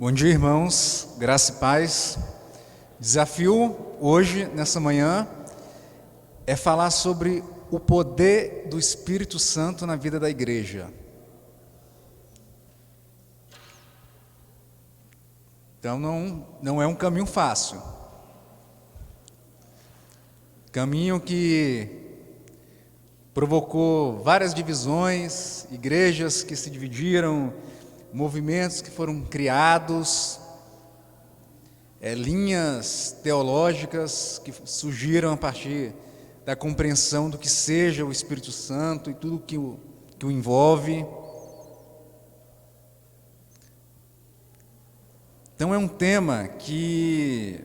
Bom dia, irmãos, graça e paz. Desafio hoje, nessa manhã, é falar sobre o poder do Espírito Santo na vida da igreja. Então não é um caminho fácil. Caminho que provocou várias divisões, igrejas que se dividiram, movimentos que foram criados, linhas teológicas que surgiram a partir da compreensão do que seja o Espírito Santo e tudo que o envolve. Então é um tema que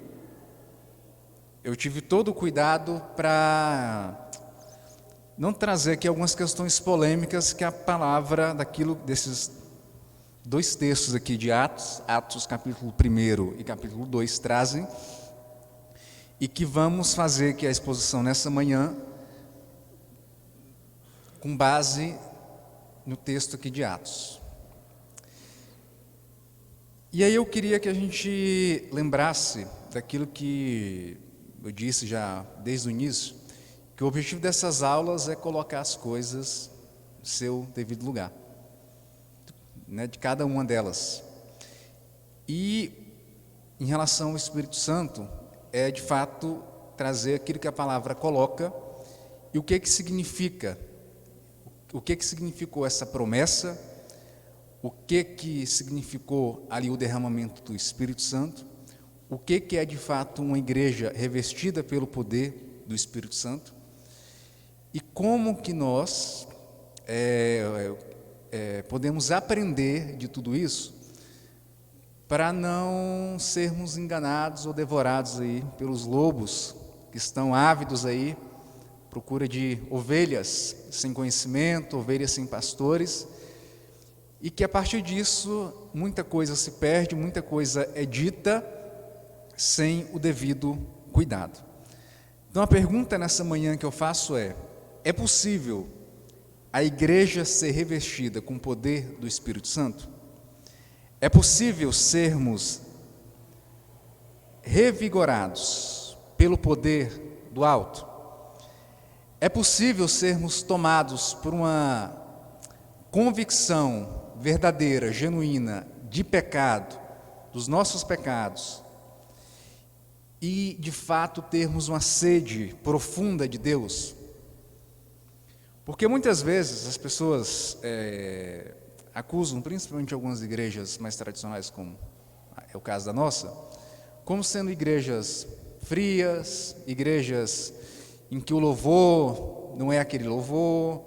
eu tive todo o cuidado para não trazer aqui algumas questões polêmicas que a palavra desses dois textos aqui de Atos capítulo 1 e capítulo 2 trazem, e que vamos fazer aqui a exposição nessa manhã com base no texto aqui de Atos. E aí eu queria que a gente lembrasse daquilo que eu disse já desde o início, que o objetivo dessas aulas é colocar as coisas no seu devido lugar, de cada uma delas. E em relação ao Espírito Santo, é de fato trazer aquilo que a palavra coloca e o que significa, o que significou essa promessa, o que significou ali o derramamento do Espírito Santo, o que é de fato uma igreja revestida pelo poder do Espírito Santo e como que nós podemos aprender de tudo isso para não sermos enganados ou devorados aí pelos lobos que estão ávidos aí, procura de ovelhas sem conhecimento, ovelhas sem pastores, e que a partir disso muita coisa se perde, muita coisa é dita sem o devido cuidado. Então a pergunta nessa manhã que eu faço é possível a igreja ser revestida com o poder do Espírito Santo? É possível sermos revigorados pelo poder do alto? É possível sermos tomados por uma convicção verdadeira, genuína, de pecado, dos nossos pecados, e de fato termos uma sede profunda de Deus? Porque muitas vezes as pessoas acusam, principalmente algumas igrejas mais tradicionais, como é o caso da nossa, como sendo igrejas frias, igrejas em que o louvor não é aquele louvor,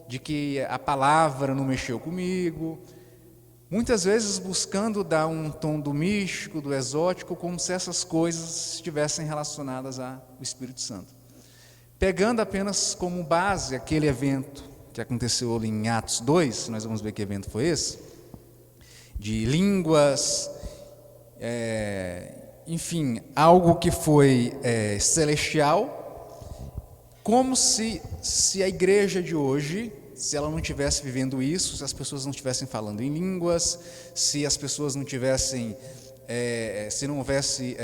de que a palavra não mexeu comigo, muitas vezes buscando dar um tom do místico, do exótico, como se essas coisas estivessem relacionadas ao Espírito Santo. Pegando apenas como base aquele evento que aconteceu ali em Atos 2, nós vamos ver que evento foi esse, de línguas, enfim, algo que foi celestial, como se a igreja de hoje, se ela não estivesse vivendo isso, se as pessoas não estivessem falando em línguas, se as pessoas não tivessem, se não houvesse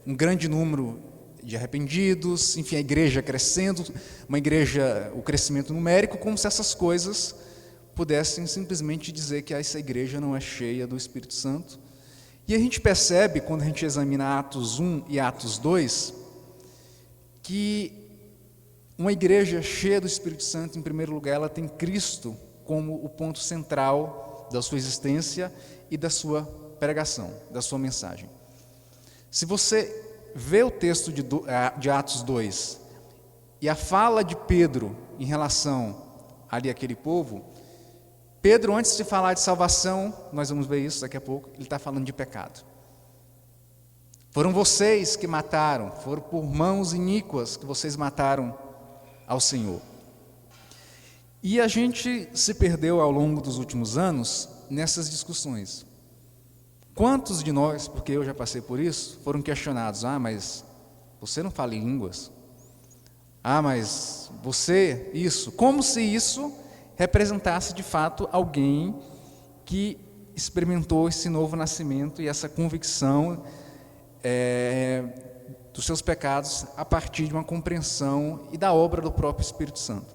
um grande número de arrependidos, enfim, a igreja crescendo, o crescimento numérico, como se essas coisas pudessem simplesmente dizer que essa igreja não é cheia do Espírito Santo. E a gente percebe, quando a gente examina Atos 1 e Atos 2, que uma igreja cheia do Espírito Santo, em primeiro lugar, ela tem Cristo como o ponto central da sua existência e da sua pregação, da sua mensagem. Se você vê o texto de Atos 2 e a fala de Pedro em relação ali àquele povo, Pedro, antes de falar de salvação, nós vamos ver isso daqui a pouco, ele está falando de pecado. Foram vocês que mataram, foram por mãos iníquas que vocês mataram ao Senhor. E a gente se perdeu ao longo dos últimos anos nessas discussões. Quantos de nós, porque eu já passei por isso, foram questionados: mas você não fala em línguas? Mas você, isso. Como se isso representasse de fato alguém que experimentou esse novo nascimento e essa convicção dos seus pecados a partir de uma compreensão e da obra do próprio Espírito Santo.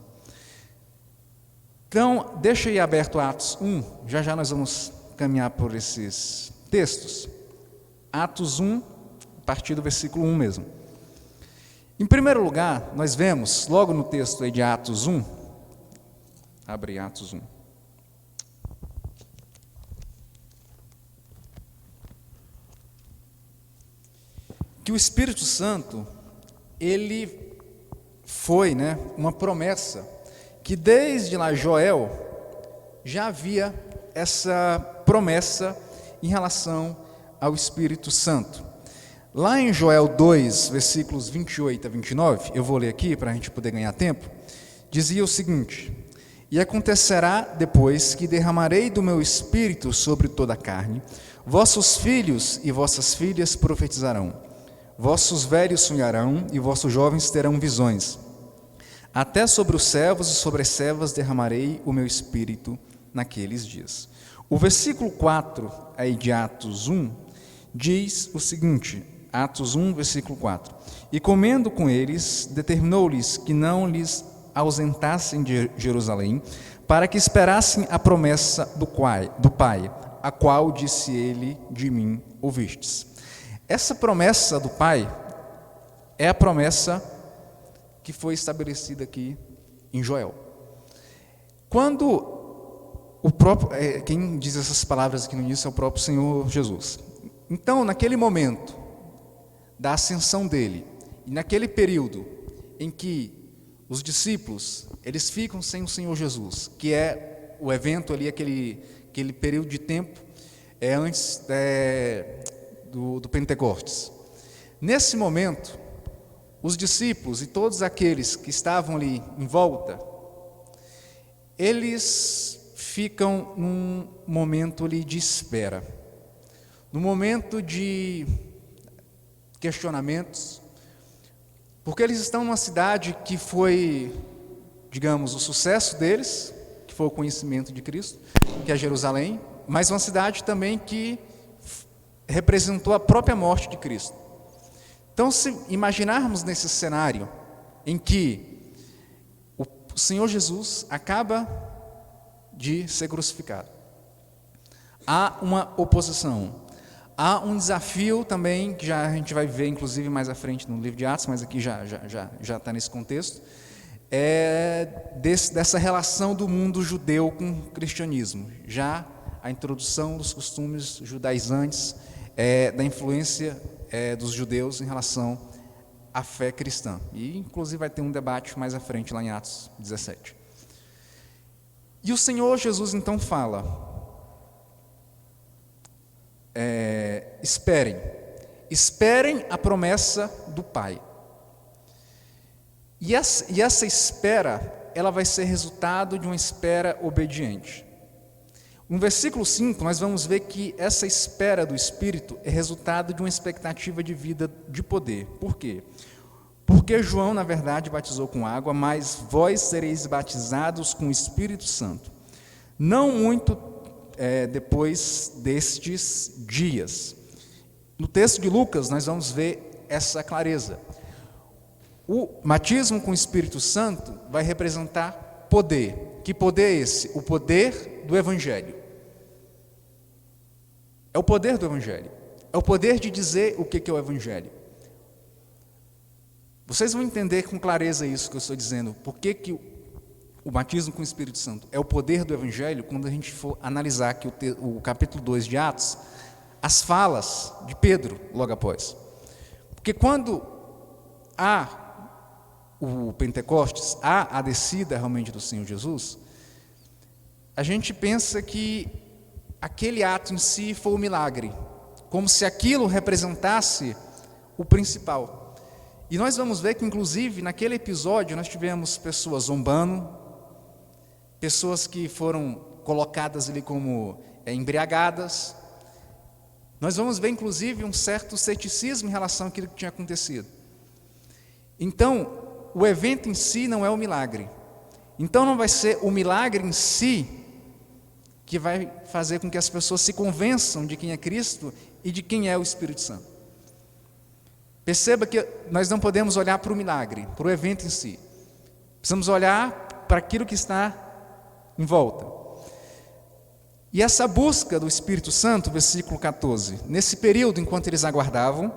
Então, deixa aí aberto Atos 1, já nós vamos caminhar por esses textos. Atos 1, a partir do versículo 1 mesmo. Em primeiro lugar, nós vemos, logo no texto aí de Atos 1, abre Atos 1. Que o Espírito Santo, ele foi, uma promessa, que desde lá Joel já havia essa promessa em relação ao Espírito Santo. Lá em Joel 2, versículos 28 a 29, eu vou ler aqui para a gente poder ganhar tempo, dizia o seguinte: E acontecerá depois que derramarei do meu Espírito sobre toda a carne, vossos filhos e vossas filhas profetizarão, vossos velhos sonharão e vossos jovens terão visões. Até sobre os servos e sobre as servas derramarei o meu Espírito naqueles dias. O versículo 4 aí de Atos 1 diz o seguinte, Atos 1, versículo 4: E comendo com eles, determinou-lhes que não lhes ausentassem de Jerusalém, para que esperassem a promessa do Pai, a qual disse ele, de mim ouvistes. Essa promessa do Pai é a promessa que foi estabelecida aqui em Joel. Quando quem diz essas palavras aqui no início é o próprio Senhor Jesus. Então, naquele momento da ascensão dele, e naquele período em que os discípulos, eles ficam sem o Senhor Jesus, que é o evento ali, aquele período de tempo antes do Pentecostes. Nesse momento, os discípulos e todos aqueles que estavam ali em volta, eles ficam num momento ali de espera, num momento de questionamentos, porque eles estão numa cidade que foi, digamos, o sucesso deles, que foi o conhecimento de Cristo, que é Jerusalém, mas uma cidade também que representou a própria morte de Cristo. Então, se imaginarmos nesse cenário em que o Senhor Jesus acaba de ser crucificado, há uma oposição, há um desafio também, que a gente vai ver inclusive mais à frente no livro de Atos, mas aqui já está nesse contexto, dessa relação do mundo judeu com o cristianismo, já a introdução dos costumes judaizantes, da influência dos judeus em relação à fé cristã. E inclusive vai ter um debate mais à frente lá em Atos 17. E o Senhor Jesus então fala: esperem a promessa do Pai. E essa espera, ela vai ser resultado de uma espera obediente. No versículo 5, nós vamos ver que essa espera do Espírito é resultado de uma expectativa de vida de poder. Por quê? Porque João, na verdade, batizou com água, mas vós sereis batizados com o Espírito Santo. Não muito depois destes dias. No texto de Lucas, nós vamos ver essa clareza. O batismo com o Espírito Santo vai representar poder. Que poder é esse? O poder do Evangelho. É o poder do Evangelho. É o poder de dizer o que é o Evangelho. Vocês vão entender com clareza isso que eu estou dizendo. Por que o batismo com o Espírito Santo é o poder do Evangelho, quando a gente for analisar aqui o capítulo 2 de Atos, as falas de Pedro logo após. Porque quando há o Pentecostes, há a descida realmente do Senhor Jesus, a gente pensa que aquele ato em si foi um milagre, como se aquilo representasse o principal. E nós vamos ver que, inclusive, naquele episódio, nós tivemos pessoas zombando, pessoas que foram colocadas ali como embriagadas. Nós vamos ver, inclusive, um certo ceticismo em relação àquilo que tinha acontecido. Então, o evento em si não é o milagre. Então, não vai ser o milagre em si que vai fazer com que as pessoas se convençam de quem é Cristo e de quem é o Espírito Santo. Perceba que nós não podemos olhar para o milagre, para o evento em si. Precisamos olhar para aquilo que está em volta. E essa busca do Espírito Santo, versículo 14, nesse período enquanto eles aguardavam,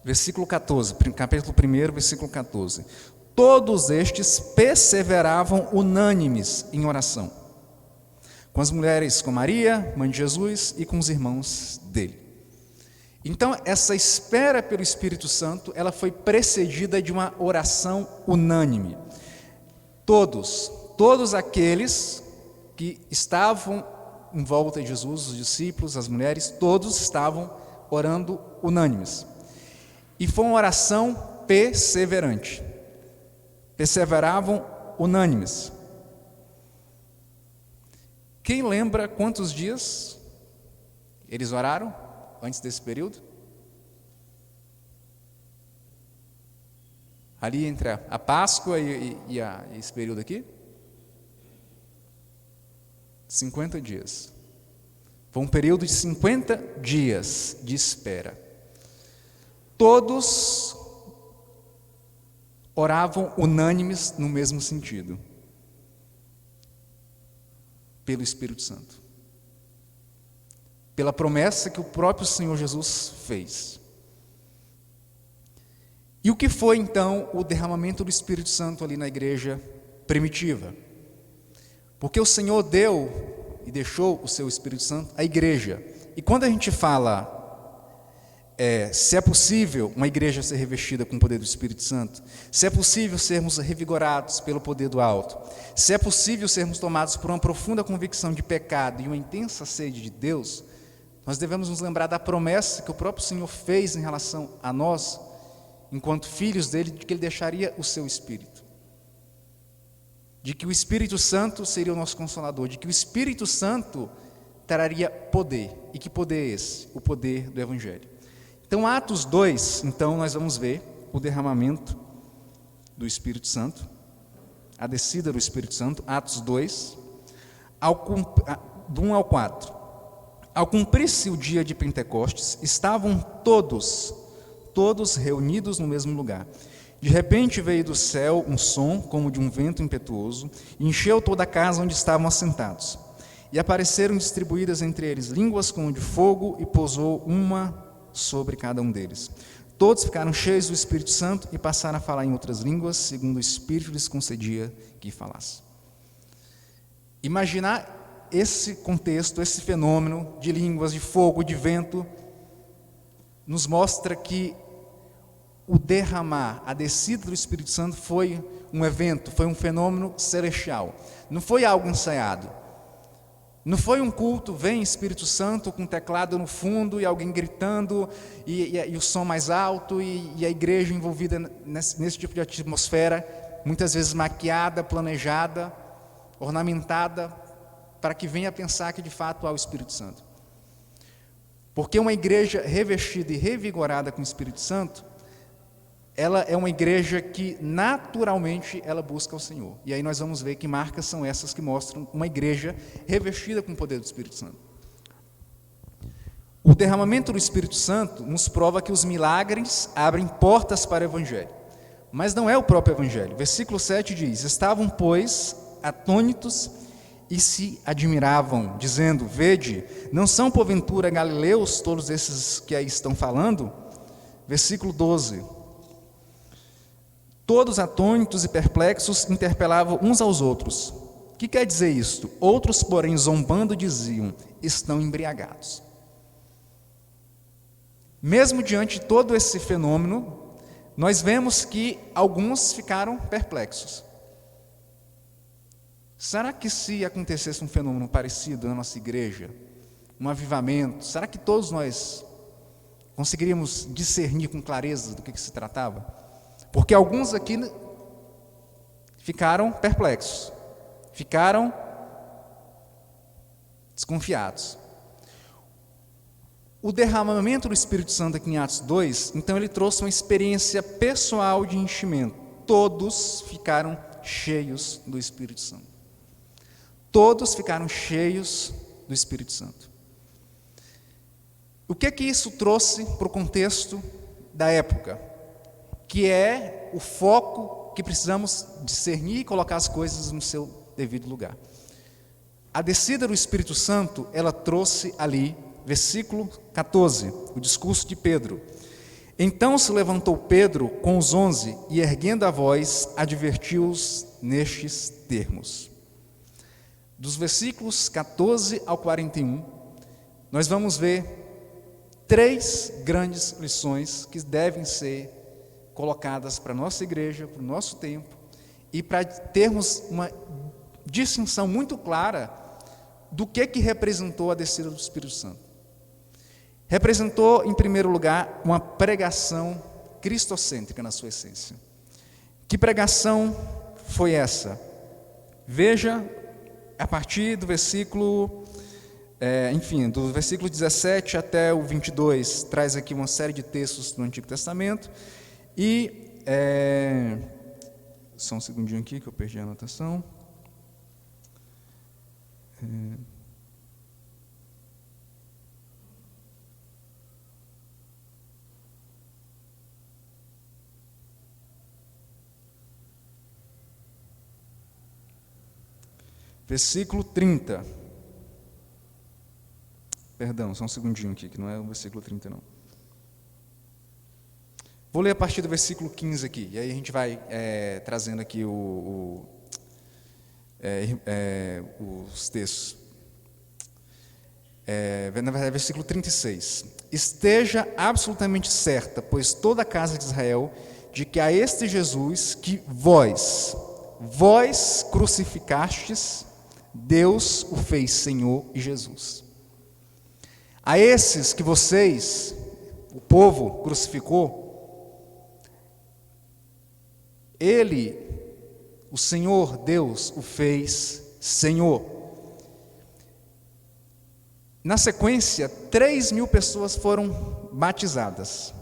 versículo 14, capítulo 1, versículo 14, todos estes perseveravam unânimes em oração, com as mulheres, com Maria, mãe de Jesus, e com os irmãos dele. Então, essa espera pelo Espírito Santo, ela foi precedida de uma oração unânime. Todos aqueles que estavam em volta de Jesus, os discípulos, as mulheres, todos estavam orando unânimes. E foi uma oração perseverante. Perseveravam unânimes. Quem lembra quantos dias eles oraram antes desse período? Ali entre a Páscoa e esse período aqui? 50 dias. Foi um período de 50 dias de espera. Todos oravam unânimes no mesmo sentido, pelo Espírito Santo, pela promessa que o próprio Senhor Jesus fez. E o que foi então o derramamento do Espírito Santo ali na igreja primitiva? Porque o Senhor deu e deixou o seu Espírito Santo à igreja. E quando a gente fala se é possível uma igreja ser revestida com o poder do Espírito Santo, se é possível sermos revigorados pelo poder do alto, se é possível sermos tomados por uma profunda convicção de pecado e uma intensa sede de Deus, nós devemos nos lembrar da promessa que o próprio Senhor fez em relação a nós, enquanto filhos dele, de que ele deixaria o seu Espírito, de que o Espírito Santo seria o nosso Consolador, de que o Espírito Santo traria poder. E que poder é esse? O poder do Evangelho. Então, Atos 2, então nós vamos ver o derramamento do Espírito Santo, a descida do Espírito Santo, Atos 2, do 1 ao 4. Ao cumprir-se o dia de Pentecostes, estavam todos reunidos no mesmo lugar. De repente veio do céu um som como de um vento impetuoso, e encheu toda a casa onde estavam assentados. E apareceram distribuídas entre eles línguas como de fogo, e pousou uma sobre cada um deles. Todos ficaram cheios do Espírito Santo e passaram a falar em outras línguas, segundo o Espírito lhes concedia que falasse. Imaginar esse contexto, esse fenômeno de línguas, de fogo, de vento, nos mostra que o derramar, a descida do Espírito Santo foi um evento, foi um fenômeno celestial. Não foi algo ensaiado. Não foi um culto, vem Espírito Santo com teclado no fundo e alguém gritando e o som mais alto e a igreja envolvida nesse tipo de atmosfera, muitas vezes maquiada, planejada, ornamentada, para que venha pensar que de fato há o Espírito Santo. Porque uma igreja revestida e revigorada com o Espírito Santo, ela é uma igreja que naturalmente ela busca o Senhor. E aí nós vamos ver que marcas são essas que mostram uma igreja revestida com o poder do Espírito Santo. O derramamento do Espírito Santo nos prova que os milagres abrem portas para o Evangelho. Mas não é o próprio Evangelho. Versículo 7 diz: estavam, pois, atônitos e se admiravam, dizendo: vede, não são porventura galileus todos esses que aí estão falando? Versículo 12: todos atônitos e perplexos interpelavam uns aos outros. O que quer dizer isto? Outros, porém, zombando, diziam: estão embriagados. Mesmo diante de todo esse fenômeno, nós vemos que alguns ficaram perplexos. Será que se acontecesse um fenômeno parecido na nossa igreja, um avivamento, será que todos nós conseguiríamos discernir com clareza do que se tratava? Porque alguns aqui ficaram perplexos, ficaram desconfiados. O derramamento do Espírito Santo aqui em Atos 2, então ele trouxe uma experiência pessoal de enchimento. Todos ficaram cheios do Espírito Santo. Todos ficaram cheios do Espírito Santo. O que isso trouxe para o contexto da época? Que é o foco que precisamos discernir e colocar as coisas no seu devido lugar. A descida do Espírito Santo, ela trouxe ali, versículo 14, o discurso de Pedro. Então se levantou Pedro com os 11 e, erguendo a voz, advertiu-os nestes termos. Dos versículos 14 ao 41, nós vamos ver 3 grandes lições que devem ser colocadas para a nossa igreja, para o nosso tempo, e para termos uma distinção muito clara do que representou a descida do Espírito Santo. Representou, em primeiro lugar, uma pregação cristocêntrica na sua essência. Que pregação foi essa? Veja, a partir do versículo, do versículo 17 até o 22, traz aqui uma série de textos do Antigo Testamento, e, só um segundinho aqui que eu perdi a anotação. Versículo 30. Perdão, só um segundinho aqui, que não é o versículo 30, não. Vou ler a partir do versículo 15 aqui, e aí a gente vai trazendo aqui os textos. Na verdade, versículo 36. Esteja absolutamente certa, pois toda a casa de Israel, de que a este Jesus que vós crucificastes, Deus o fez Senhor e Jesus. A esses que vocês, o povo, crucificou, Ele, o Senhor Deus, o fez Senhor. Na sequência, 3.000 pessoas foram batizadas.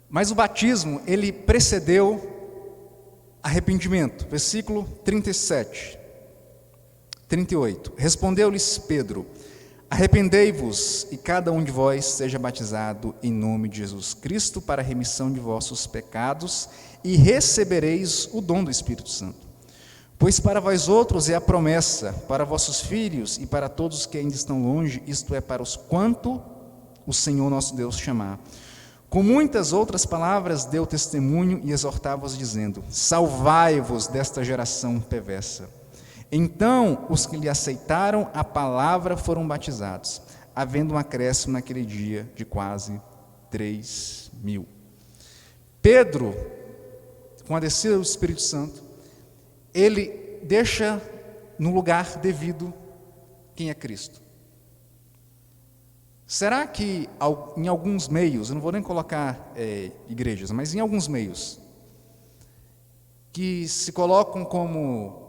Mas o batismo, ele precedeu arrependimento. Versículo 37, 38. Respondeu-lhes Pedro: arrependei-vos e cada um de vós seja batizado em nome de Jesus Cristo para a remissão de vossos pecados e recebereis o dom do Espírito Santo. Pois para vós outros é a promessa, para vossos filhos e para todos que ainda estão longe, isto é, para os quanto o Senhor nosso Deus chamar. Com muitas outras palavras deu testemunho e exortava-os dizendo: salvai-vos desta geração perversa. Então os que lhe aceitaram a palavra foram batizados, havendo um acréscimo naquele dia de quase 3.000. Pedro, com a descida do Espírito Santo, ele deixa no lugar devido quem é Cristo. Será que em alguns meios, eu não vou nem colocar igrejas, mas em alguns meios, que se colocam como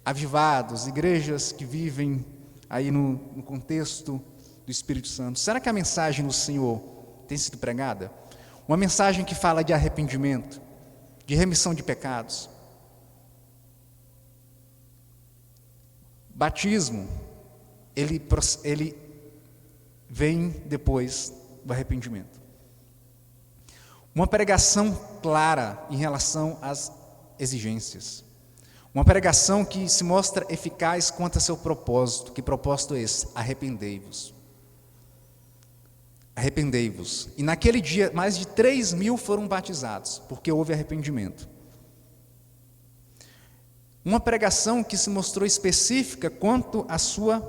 avivados, igrejas que vivem aí no contexto do Espírito Santo, será que a mensagem do Senhor tem sido pregada? Uma mensagem que fala de arrependimento, de remissão de pecados. Batismo, ele vem depois do arrependimento. Uma pregação clara em relação às exigências. Uma pregação que se mostra eficaz quanto a seu propósito. Que propósito é esse? Arrependei-vos. Arrependei-vos. E naquele dia, mais de 3.000 foram batizados, porque houve arrependimento. Uma pregação que se mostrou específica quanto à sua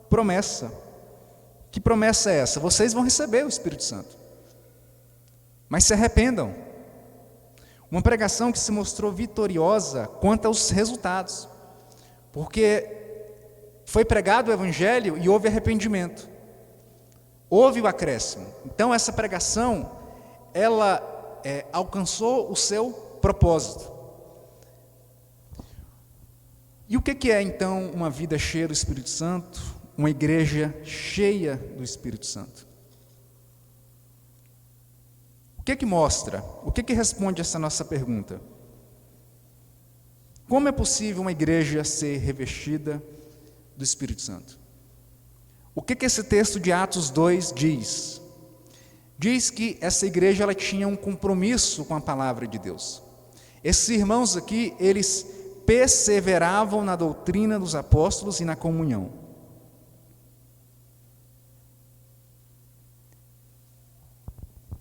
promessa. Que promessa é essa? Vocês vão receber o Espírito Santo, mas se arrependam. Uma pregação que se mostrou vitoriosa quanto aos resultados, porque foi pregado o Evangelho e houve arrependimento, houve o acréscimo. Então essa pregação, ela alcançou o seu propósito. E o que é então uma vida cheia do Espírito Santo? Uma igreja cheia do Espírito Santo. O que mostra? O que responde essa nossa pergunta? Como é possível uma igreja ser revestida do Espírito Santo? O que esse texto de Atos 2 diz? Diz que essa igreja ela tinha um compromisso com a palavra de Deus. Esses irmãos aqui, eles perseveravam na doutrina dos apóstolos e na comunhão.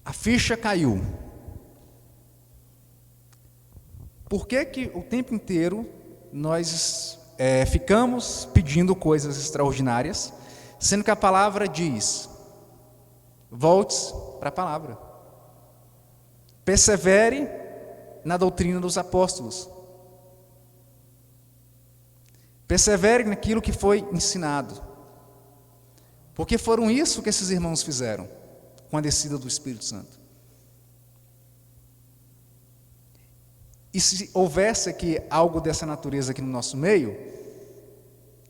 A ficha caiu. Por que o tempo inteiro nós ficamos pedindo coisas extraordinárias, sendo que a palavra diz: volte para a palavra. Persevere na doutrina dos apóstolos. Persevere naquilo que foi ensinado. Porque foram isso que esses irmãos fizeram com a descida do Espírito Santo. E se houvesse aqui algo dessa natureza aqui no nosso meio,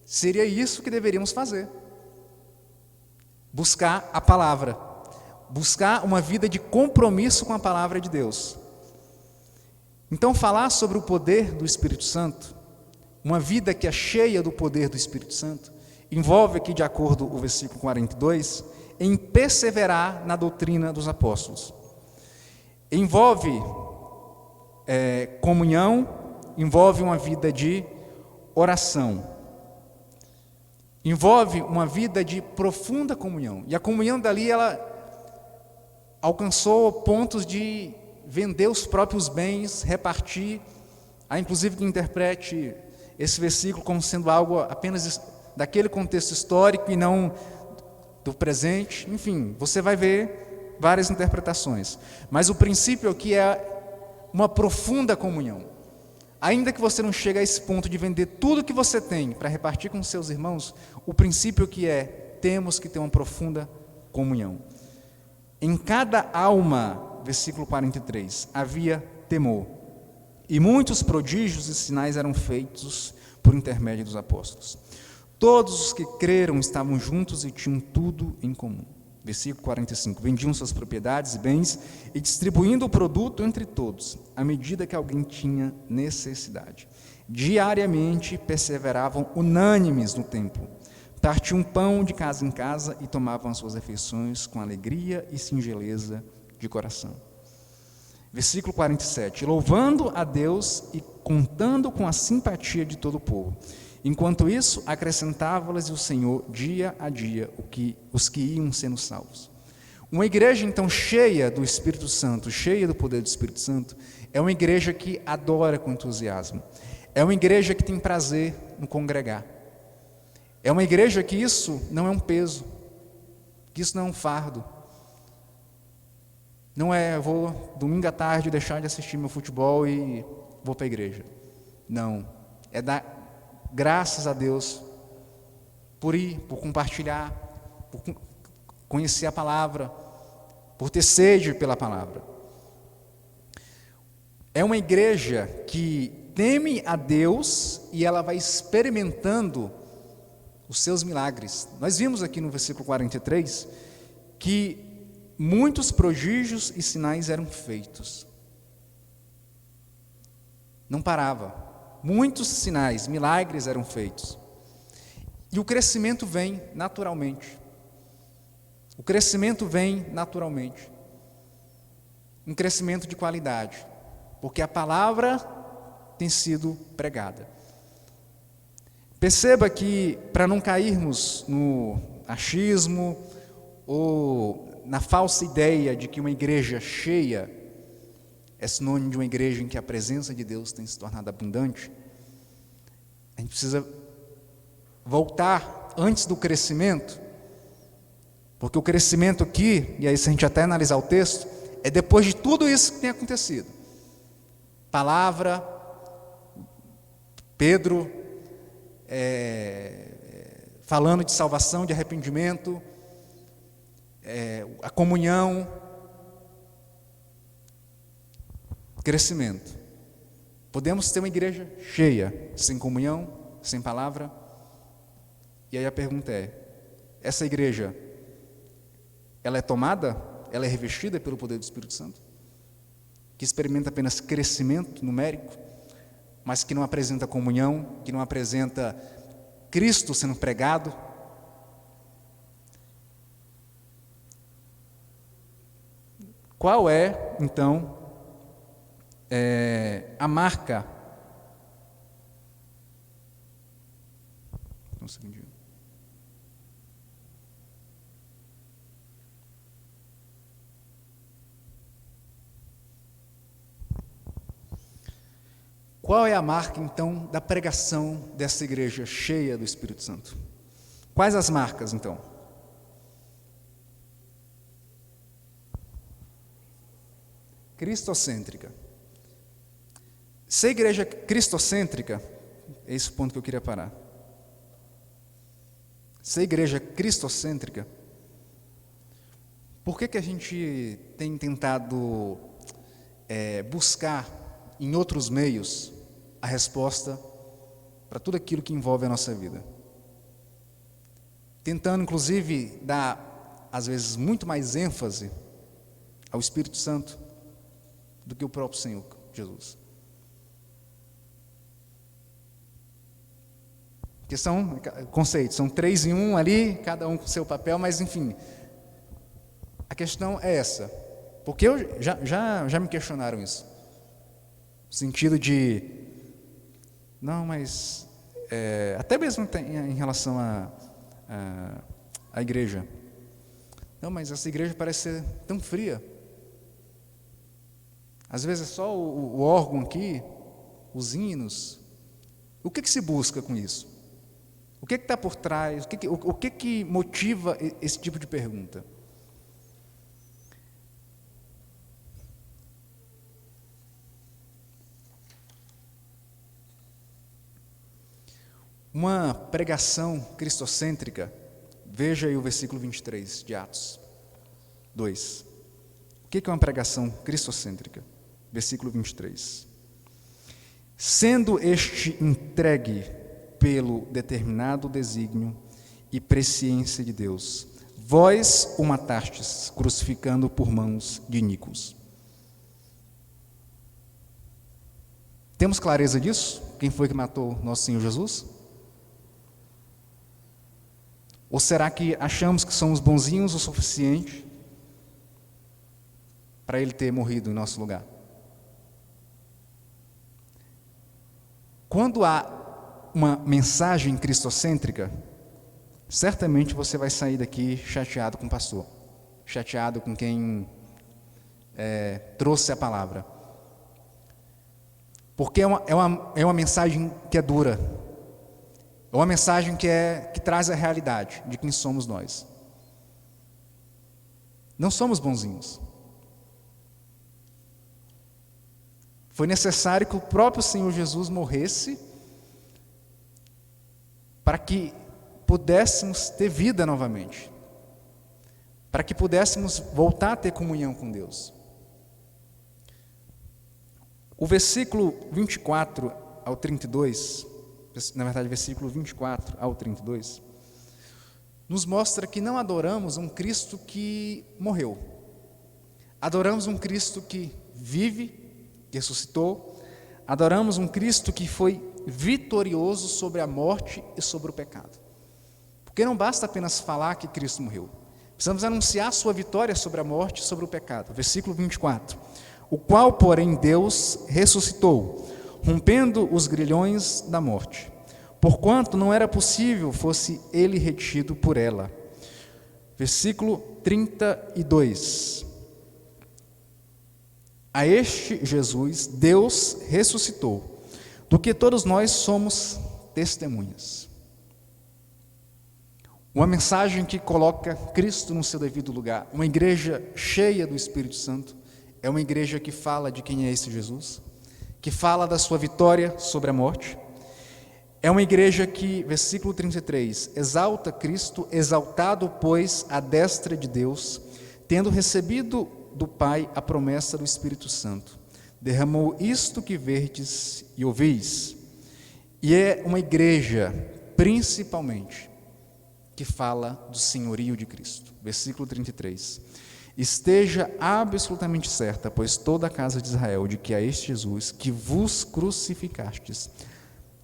seria isso que deveríamos fazer. Buscar a palavra. Buscar uma vida de compromisso com a palavra de Deus. Então, falar sobre o poder do Espírito Santo, uma vida que é cheia do poder do Espírito Santo, envolve aqui, de acordo com o versículo 42, em perseverar na doutrina dos apóstolos. Envolve comunhão, envolve uma vida de oração, envolve uma vida de profunda comunhão. E a comunhão dali, ela alcançou pontos de vender os próprios bens, repartir. Há inclusive que interprete esse versículo como sendo algo apenas daquele contexto histórico e não do presente. Enfim, você vai ver várias interpretações. Mas o princípio aqui é uma profunda comunhão. Ainda que você não chegue a esse ponto de vender tudo que você tem para repartir com seus irmãos, o princípio que temos que ter uma profunda comunhão. Em cada alma, versículo 43, havia temor, e muitos prodígios e sinais eram feitos por intermédio dos apóstolos. Todos os que creram estavam juntos e tinham tudo em comum. Versículo 45, vendiam suas propriedades e bens e distribuindo o produto entre todos, à medida que alguém tinha necessidade. Diariamente perseveravam unânimes no templo, partiam pão de casa em casa e tomavam as suas refeições com alegria e singeleza de coração. Versículo 47, louvando a Deus e contando com a simpatia de todo o povo. Enquanto isso, acrescentava-lhes o Senhor dia a dia os que iam sendo salvos. Uma igreja, então, cheia do Espírito Santo, cheia do poder do Espírito Santo, é uma igreja que adora com entusiasmo. É uma igreja que tem prazer no congregar. É uma igreja que isso não é um peso, que isso não é um fardo. Não é, vou domingo à tarde deixar de assistir meu futebol e vou para a igreja. Não, é dar graças a Deus por ir, por compartilhar, por conhecer a palavra, por ter sede pela palavra. É uma igreja que teme a Deus e ela vai experimentando os seus milagres. Nós vimos aqui no versículo 43 que muitos prodígios e sinais eram feitos. Não parava. Muitos sinais, milagres eram feitos. E o crescimento vem naturalmente. O crescimento vem naturalmente. Um crescimento de qualidade. Porque a palavra tem sido pregada. Perceba que, para não cairmos no achismo ou na falsa ideia de que uma igreja cheia é sinônimo de uma igreja em que a presença de Deus tem se tornado abundante, a gente precisa voltar antes do crescimento, porque o crescimento aqui, e aí se a gente até analisar o texto, é depois de tudo isso que tem acontecido. Palavra, Pedro falando de salvação, de arrependimento, a comunhão, crescimento. Podemos ter uma igreja cheia, sem comunhão, sem palavra. E aí a pergunta essa igreja, ela é tomada, ela é revestida pelo poder do Espírito Santo? Que experimenta apenas crescimento numérico, mas que não apresenta comunhão, que não apresenta Cristo sendo pregado. Qual é, então, a marca? Um segundinho. Qual é a marca, então, da pregação dessa igreja cheia do Espírito Santo? Quais as marcas, então? Cristocêntrica. Ser igreja cristocêntrica, é esse o ponto que eu queria parar. Ser igreja cristocêntrica, por que a gente tem tentado buscar em outros meios a resposta para tudo aquilo que envolve a nossa vida? Tentando, inclusive, dar, às vezes, muito mais ênfase ao Espírito Santo do que o próprio Senhor Jesus. Que são conceitos, são 3 em 1 ali, cada um com seu papel, mas enfim, a questão é essa. Porque já me questionaram isso. No sentido de, não, mas, até mesmo em relação à igreja. Não, mas essa igreja parece ser tão fria. Às vezes é só o órgão aqui, os hinos. O que se busca com isso? O que está por trás? O que motiva esse tipo de pergunta? Uma pregação cristocêntrica, veja aí o versículo 23 de Atos 2. O que é uma pregação cristocêntrica? Versículo 23. Sendo este entregue pelo determinado desígnio e presciência de Deus, vós o matastes, crucificando por mãos de iníquos. Temos clareza disso? Quem foi que matou nosso Senhor Jesus? Ou será que achamos que somos bonzinhos o suficiente para Ele ter morrido em nosso lugar? Quando há uma mensagem cristocêntrica, certamente você vai sair daqui chateado com o pastor, chateado com quem trouxe a palavra. Porque é uma mensagem que é dura, é uma mensagem que traz a realidade de quem somos nós. Não somos bonzinhos. Foi necessário que o próprio Senhor Jesus morresse para que pudéssemos ter vida novamente, para que pudéssemos voltar a ter comunhão com Deus. O versículo 24 ao 32, na verdade, versículo 24 ao 32, nos mostra que não adoramos um Cristo que morreu. Adoramos um Cristo que vive, que ressuscitou. Adoramos um Cristo que foi vitorioso sobre a morte e sobre o pecado. Porque não basta apenas falar que Cristo morreu. Precisamos anunciar sua vitória sobre a morte e sobre o pecado. Versículo 24. O qual, porém, Deus ressuscitou, rompendo os grilhões da morte, porquanto não era possível fosse ele retido por ela. Versículo 32. A este Jesus, Deus ressuscitou, do que todos nós somos testemunhas. Uma mensagem que coloca Cristo no seu devido lugar. Uma igreja cheia do Espírito Santo é uma igreja que fala de quem é esse Jesus, que fala da sua vitória sobre a morte. É uma igreja que, versículo 33, exalta Cristo, exaltado, pois, à destra de Deus, tendo recebido do Pai a promessa do Espírito Santo. Derramou isto que verdes e ouvis. E é uma igreja, principalmente, que fala do senhorio de Cristo. Versículo 33. esteja absolutamente certa, pois toda a casa de Israel, de que a este Jesus, que vos crucificastes,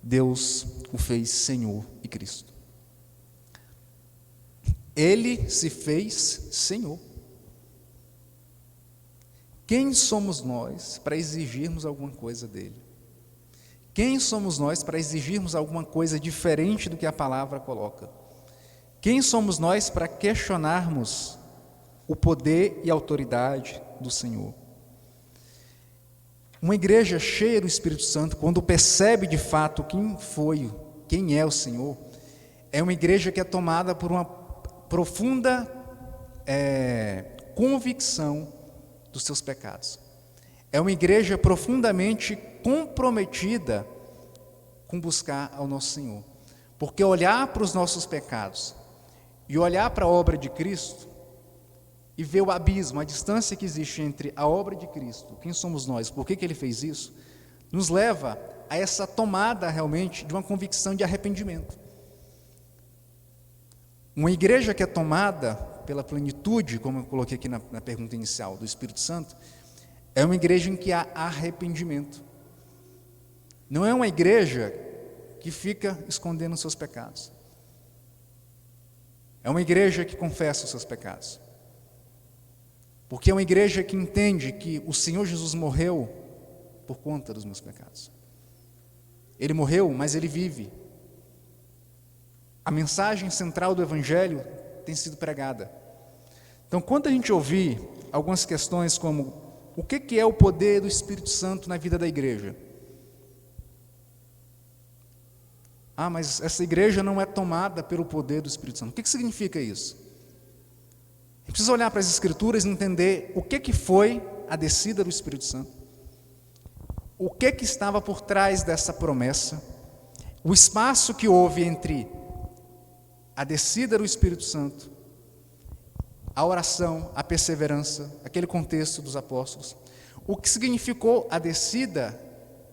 Deus o fez Senhor e Cristo. Ele se fez Senhor. Quem somos nós para exigirmos alguma coisa dele? Quem somos nós para exigirmos alguma coisa diferente do que a palavra coloca? Quem somos nós para questionarmos o poder e a autoridade do Senhor? Uma igreja cheia do Espírito Santo, quando percebe de fato quem é o Senhor, é uma igreja que é tomada por uma profunda convicção dos seus pecados. É uma igreja profundamente comprometida com buscar ao nosso Senhor. Porque olhar para os nossos pecados e olhar para a obra de Cristo e ver o abismo, a distância que existe entre a obra de Cristo, quem somos nós, por que Ele fez isso, nos leva a essa tomada realmente de uma convicção de arrependimento. Uma igreja que é tomada pela plenitude, como eu coloquei aqui na pergunta inicial, do Espírito Santo, é uma igreja em que há arrependimento. Não é uma igreja que fica escondendo os seus pecados. É uma igreja que confessa os seus pecados. Porque é uma igreja que entende que o Senhor Jesus morreu por conta dos meus pecados. Ele morreu, mas Ele vive. A mensagem central do Evangelho tem sido pregada. Então, quando a gente ouvir algumas questões como o que é o poder do Espírito Santo na vida da igreja? Ah, mas essa igreja não é tomada pelo poder do Espírito Santo. O que significa isso? A gente precisa olhar para as Escrituras e entender o que foi a descida do Espírito Santo. O que estava por trás dessa promessa. O espaço que houve entre a descida do Espírito Santo, a oração, a perseverança, aquele contexto dos apóstolos. O que significou a descida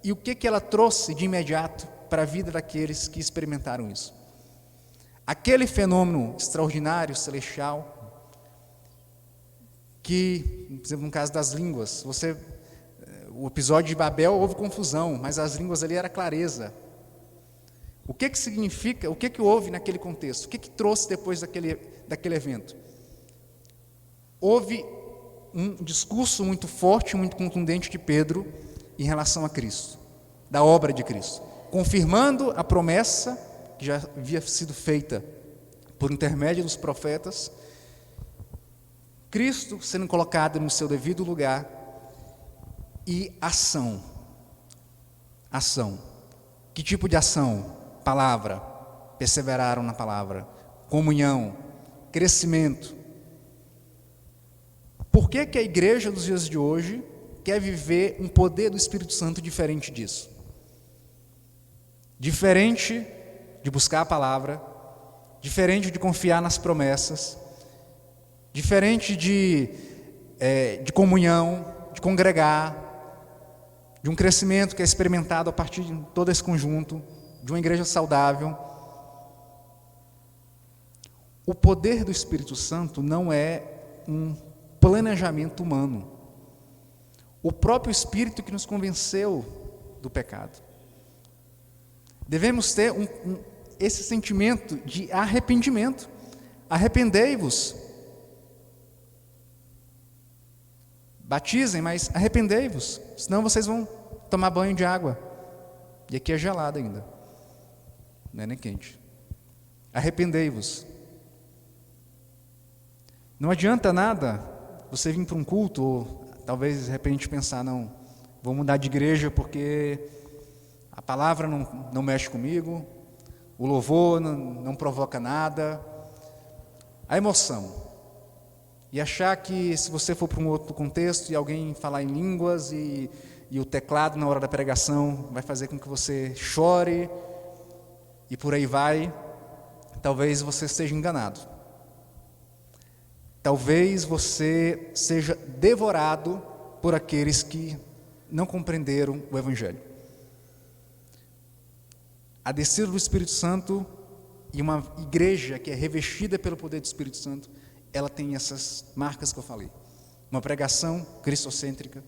e o que ela trouxe de imediato para a vida daqueles que experimentaram isso. Aquele fenômeno extraordinário, celestial, que, por exemplo, no caso das línguas, o episódio de Babel houve confusão, mas as línguas ali era clareza. O que significa, o que houve naquele contexto? O que trouxe depois daquele evento? Houve um discurso muito forte, muito contundente de Pedro em relação a Cristo, da obra de Cristo, confirmando a promessa que já havia sido feita por intermédio dos profetas, Cristo sendo colocado no seu devido lugar e ação. Ação. Que tipo de ação? Palavra. Perseveraram na palavra. Comunhão. Crescimento. Por que a igreja dos dias de hoje quer viver um poder do Espírito Santo diferente disso? Diferente de buscar a palavra, diferente de confiar nas promessas, diferente de comunhão, de congregar, de um crescimento que é experimentado a partir de todo esse conjunto, de uma igreja saudável. O poder do Espírito Santo não é um planejamento humano. O próprio Espírito que nos convenceu do pecado. Devemos ter esse sentimento de arrependimento. Arrependei-vos. Batizem, mas arrependei-vos, senão vocês vão tomar banho de água. E aqui é gelado ainda, não é nem quente. Arrependei-vos. Não adianta nada você vir para um culto, ou talvez de repente pensar, não, vou mudar de igreja porque a palavra não mexe comigo, o louvor não provoca nada, a emoção. E achar que se você for para um outro contexto e alguém falar em línguas e o teclado na hora da pregação vai fazer com que você chore e por aí vai, talvez você esteja enganado. Talvez você seja devorado por aqueles que não compreenderam o Evangelho. A descida do Espírito Santo e uma igreja que é revestida pelo poder do Espírito Santo, ela tem essas marcas que eu falei. uma pregação cristocêntrica,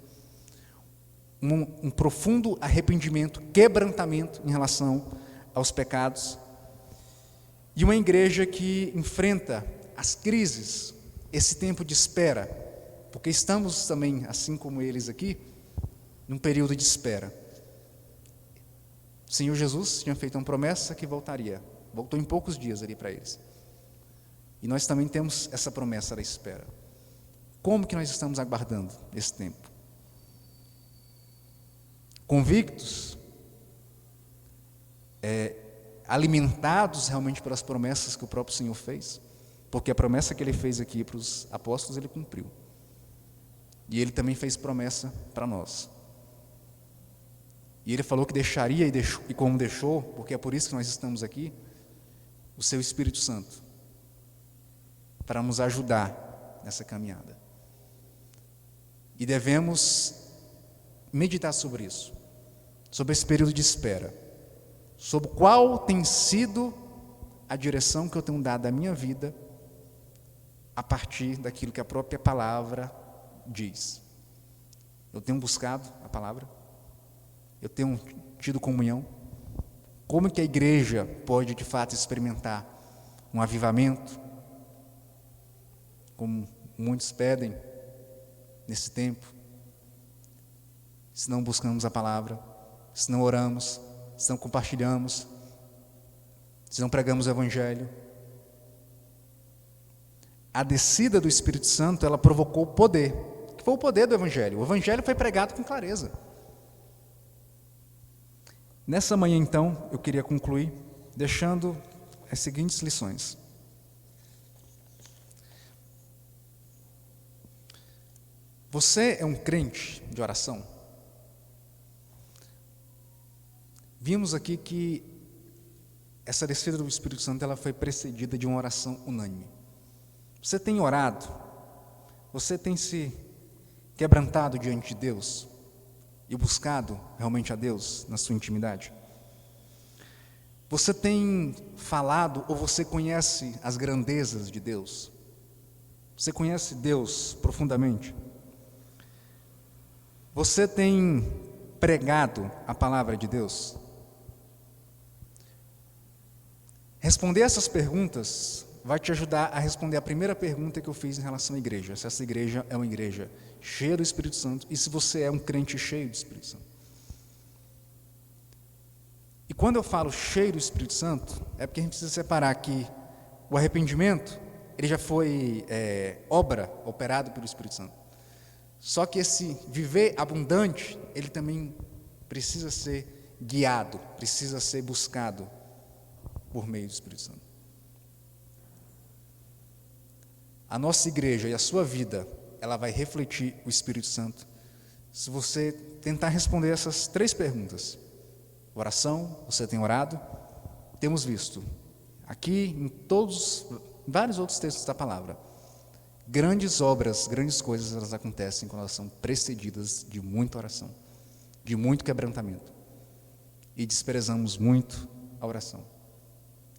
um profundo arrependimento, quebrantamento em relação aos pecados, e uma igreja que enfrenta as crises, esse tempo de espera, porque estamos também, assim como eles aqui, num período de espera. O Senhor Jesus tinha feito uma promessa que voltaria, voltou em poucos dias ali para eles. E nós também temos essa promessa da espera. Como que nós estamos aguardando esse tempo? Convictos, alimentados realmente pelas promessas que o próprio Senhor fez, porque a promessa que Ele fez aqui para os apóstolos, Ele cumpriu. E Ele também fez promessa para nós. E Ele falou que deixaria e como deixou, porque é por isso que nós estamos aqui, o Seu Espírito Santo, para nos ajudar nessa caminhada. E devemos meditar sobre isso, sobre esse período de espera, sobre qual tem sido a direção que eu tenho dado à minha vida a partir daquilo que a própria palavra diz. Eu tenho buscado a palavra, eu tenho tido comunhão. Como que a igreja pode de fato experimentar um avivamento, como muitos pedem nesse tempo, se não buscamos a palavra, se não oramos, se não compartilhamos, se não pregamos o Evangelho? A descida do Espírito Santo, ela provocou o poder, que foi o poder do Evangelho. O Evangelho foi pregado com clareza. Nessa manhã, então, eu queria concluir deixando as seguintes lições. Você é um crente de oração? Vimos aqui que essa descida do Espírito Santo, ela foi precedida de uma oração unânime. Você tem orado? Você tem se quebrantado diante de Deus e buscado realmente a Deus na sua intimidade? Você tem falado ou você conhece as grandezas de Deus? Você conhece Deus profundamente? Você tem pregado a palavra de Deus? Responder essas perguntas vai te ajudar a responder a primeira pergunta que eu fiz em relação à igreja. Se essa igreja é uma igreja cheia do Espírito Santo e se você é um crente cheio do Espírito Santo. E quando eu falo cheio do Espírito Santo, é porque a gente precisa separar que o arrependimento, ele já foi operado pelo Espírito Santo. Só que esse viver abundante, ele também precisa ser guiado, precisa ser buscado por meio do Espírito Santo. A nossa igreja e a sua vida, ela vai refletir o Espírito Santo se você tentar responder essas 3 perguntas. Oração, você tem orado? Temos visto aqui em vários outros textos da palavra, grandes obras, grandes coisas, elas acontecem quando elas são precedidas de muita oração, de muito quebrantamento. E desprezamos muito a oração.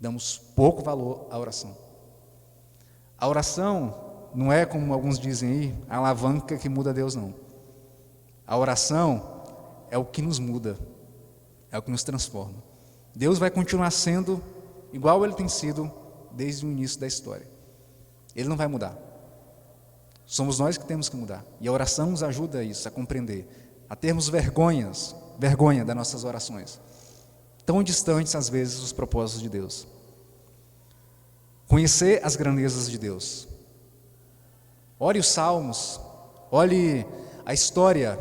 Damos pouco valor à oração. A oração não é, como alguns dizem aí, a alavanca que muda Deus, não. A oração é o que nos muda, é o que nos transforma. Deus vai continuar sendo igual Ele tem sido desde o início da história. Ele não vai mudar. Somos nós que temos que mudar. E a oração nos ajuda a isso, a compreender, a termos vergonha das nossas orações, tão distantes às vezes dos propósitos de Deus. Conhecer as grandezas de Deus. Olhe os salmos, olhe a história,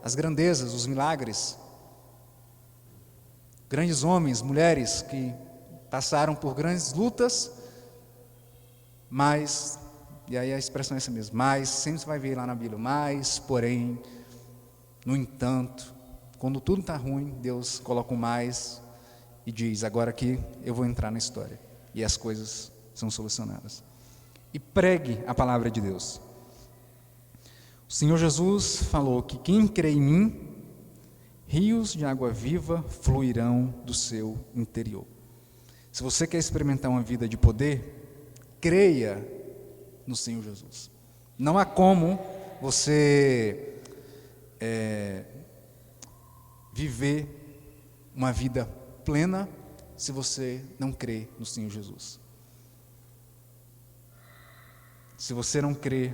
as grandezas, os milagres. Grandes homens, mulheres que passaram por grandes lutas, mas, e aí a expressão é essa mesmo, mas, sempre você vai ver lá na Bíblia, mas, porém, no entanto, quando tudo está ruim, Deus coloca um mais e diz, agora aqui eu vou entrar na história. E as coisas são solucionadas. E pregue a palavra de Deus. O Senhor Jesus falou que quem crê em mim, rios de água viva fluirão do seu interior. Se você quer experimentar uma vida de poder, creia no Senhor Jesus. Não há como você viver uma vida plena se você não crê no Senhor Jesus. Se você não crê,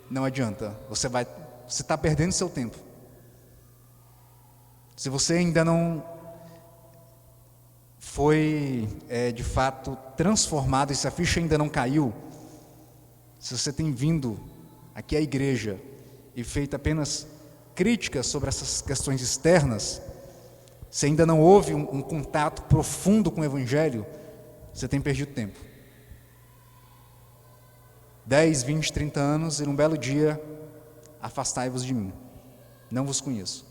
não adianta. Você está perdendo seu tempo. Se você ainda não foi de fato transformado, e se a ficha ainda não caiu, se você tem vindo aqui à igreja e feito apenas críticas sobre essas questões externas, se ainda não houve um contato profundo com o Evangelho, você tem perdido tempo. 10, 20, 30 anos e num belo dia, afastai-vos de mim, não vos conheço.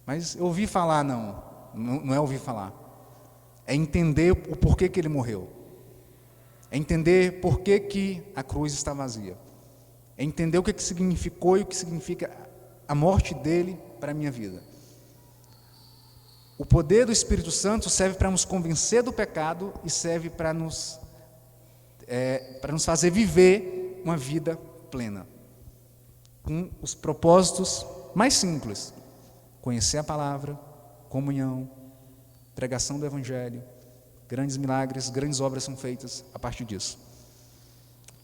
Mas eu ouvi falar, não é ouvir falar, é entender o porquê que ele morreu, é entender por que a cruz está vazia, é entender o que significou e o que significa a morte dele para a minha vida. O poder do Espírito Santo serve para nos convencer do pecado e serve para nos fazer viver uma vida plena, com os propósitos mais simples: conhecer a palavra, comunhão, pregação do Evangelho. Grandes milagres, grandes obras são feitas a partir disso.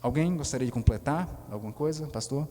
Alguém gostaria de completar alguma coisa, pastor?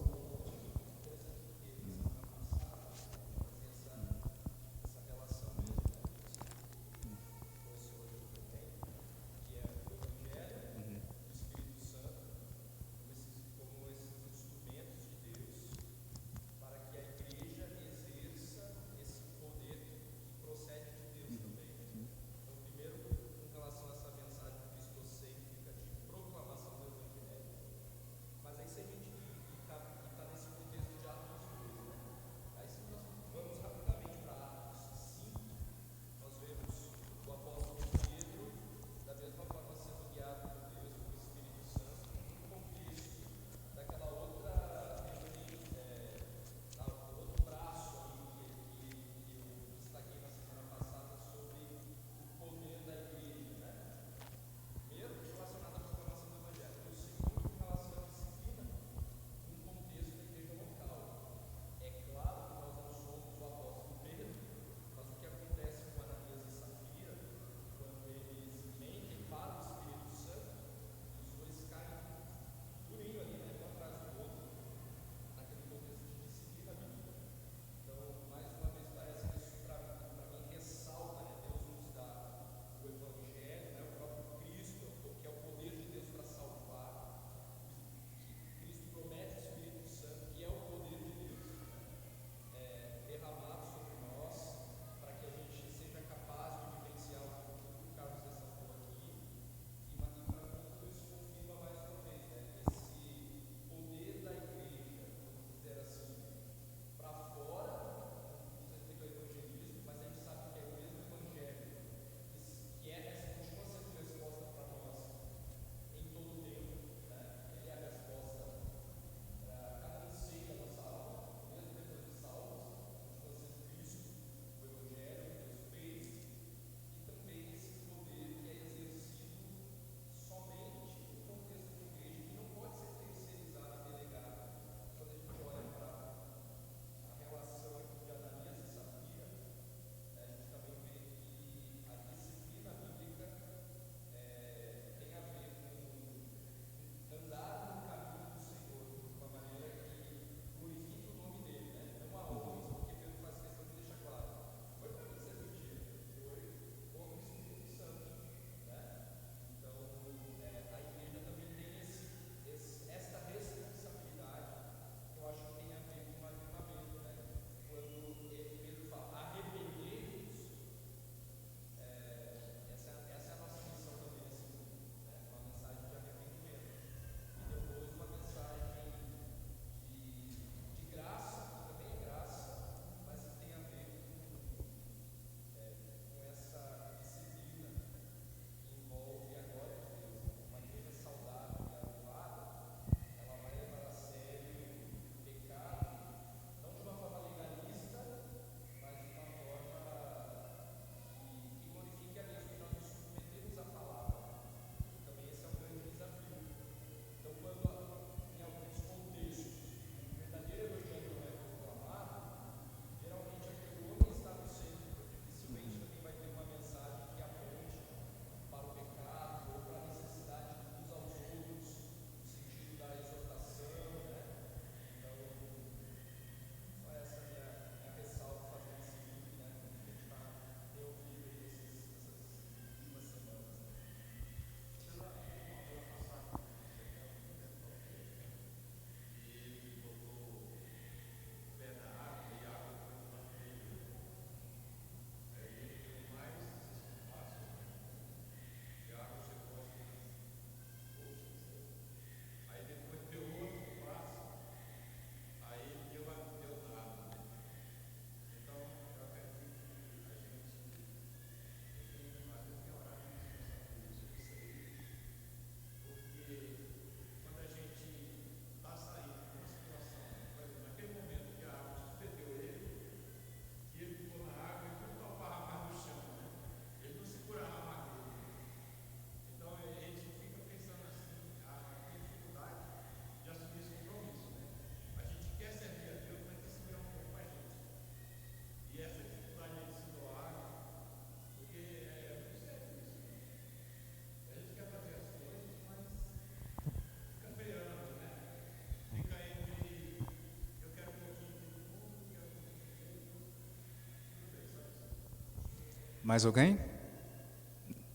Mais alguém?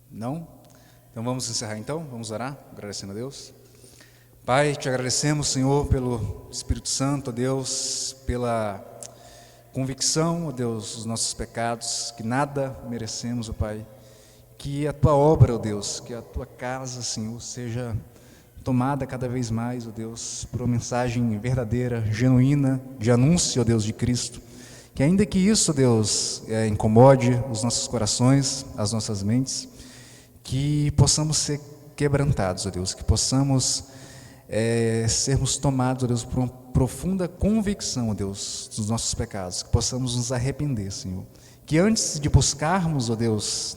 Não? Então vamos encerrar então, vamos orar, agradecendo a Deus. Pai, te agradecemos, Senhor, pelo Espírito Santo, ó Deus, pela convicção, ó Deus, dos nossos pecados, que nada merecemos, ó Pai. Que a Tua obra, ó Deus, que a Tua casa, Senhor, seja tomada cada vez mais, ó Deus, por uma mensagem verdadeira, genuína, de anúncio, ó Deus, de Cristo. Que ainda que isso, ó Deus, incomode os nossos corações, as nossas mentes, que possamos ser quebrantados, ó Deus, que possamos sermos tomados, ó Deus, por uma profunda convicção, ó Deus, dos nossos pecados, que possamos nos arrepender, Senhor. Que antes de buscarmos, ó Deus,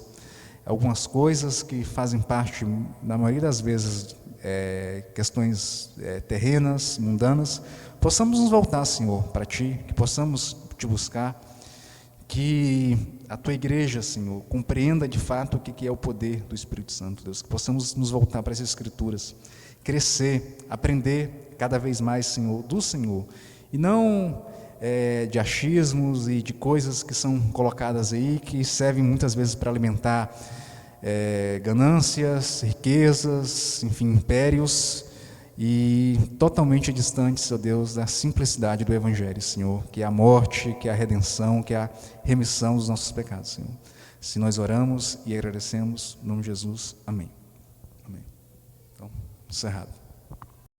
algumas coisas que fazem parte, na maioria das vezes, questões terrenas, mundanas, possamos nos voltar, Senhor, para Ti, que possamos Te buscar, que a Tua igreja, Senhor, compreenda de fato o que é o poder do Espírito Santo, Deus, que possamos nos voltar para as Escrituras, crescer, aprender cada vez mais, Senhor, do Senhor, e não de achismos e de coisas que são colocadas aí, que servem muitas vezes para alimentar ganâncias, riquezas, enfim, impérios, e totalmente distantes, ó Deus, da simplicidade do Evangelho, Senhor, que é a morte, que é a redenção, que é a remissão dos nossos pecados, Senhor. Se nós oramos e agradecemos, em nome de Jesus, amém. Amém. Então, encerrado.